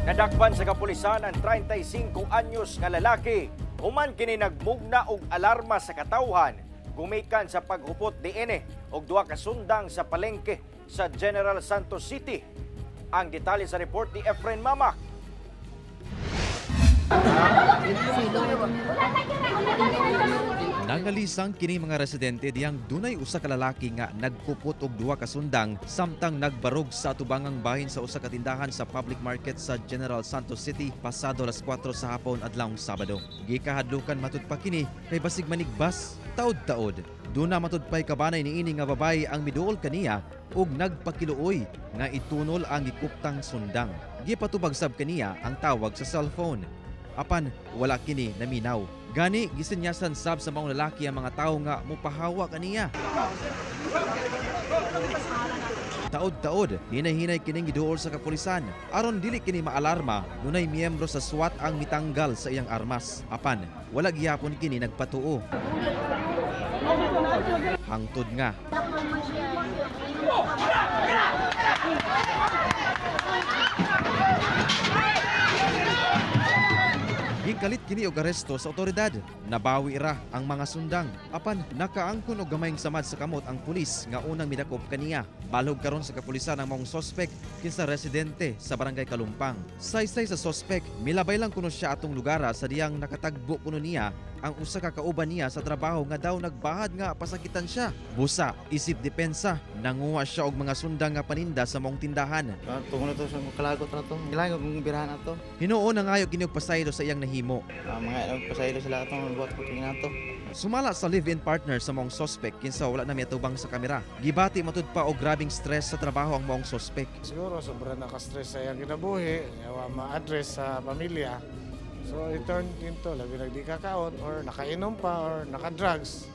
Nadakpan sa kapulisan ang 35 anyos nga lalaki. Human kini nagmugna og alarma sa katawhan gumikan sa paghupot DNA og duha ka sundang sa palengke sa General Santos City. Ang detalye sa report ni Efren Mamak. Nangalisang kini mga residente diyang dunay usa ka lalaki nga nagpupot og duha ka sundang samtang nagbarog sa atubangang bahin sa usa ka tindahan sa public market sa General Santos City pasado alas 4 sa hapon adlawng Sabado. Gikahadlukan matud pa kini kay basig manigbas taod-taod. Duna matud pay kabanay niini nga babayi ang miduol kaniya ug nagpakiluoy nga itunol ang gikuptang sundang. Gipatubag sab kaniya ang tawag sa cellphone. Apan wala kini naminaw. Gani gisinyasan sab sa mga lalaki ang mga tawo nga mopahawa kaniya. Taod-taod hinahinay kining giduol sa kapulisan aron dili kini maalarma dunay miyembro sa SWAT ang mitanggal sa iyang armas. Apan wala gihapon kini nagpatuo. Hangtod nga gikalit kini og aresto sa otoridad. Nabawi ra ang mga sundang. Apan nakaangkon og gamayng samad sa kamot ang pulis nga unang midakop kaniya. Balog karon sa kapulisan ang maong sospek kinsa residente sa barangay Kalumpang. Saysay sa sospek, milabay lang kuno siya atong lugara sa diyang nakatagbo kuno niya ang usa ka kauban niya sa trabaho nga daw nagbahad nga pasakitan siya. Busa, isip depensa, nanguha siya og mga sundang nga paninda sa maong tindahan. Tungo na to sa kalagot na to. Ilang kong birahan na to. Hinuon ang ayok kini og pasaylo sa iyang nahimo. Mga pasaylo sila itong buhat ko tingin na to. Sumala sa live-in partner sa maong sospek kinsa wala na miatubang sa kamera. Gibati matud pa og grabing stress sa trabaho ang maong sospek. Siguro sobrang naka-stress sa iyang kinabuhi, yawa ma-address sa pamilya. So it turned into labi nagdi kakaon or nakainom pa or naka-drugs.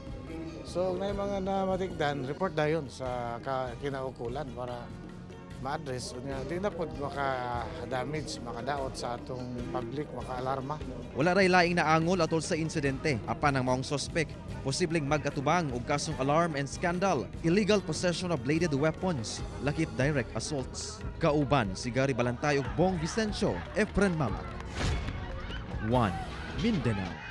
So na mga namatikdan, report dayon sa kinaukulan para ma-address. Di na po maka-damage, makadaot sa atong public, maka-alarma. Wala ray laing naangol atol sa insidente. Apan ang maong sospek, posibleng mag-atubang og kasong alarm and scandal, illegal possession of bladed weapons, lakip direct assaults. Kauban si Gary Balantay ug Bong Vicencio, Efren Mamak. 1 Mindanao.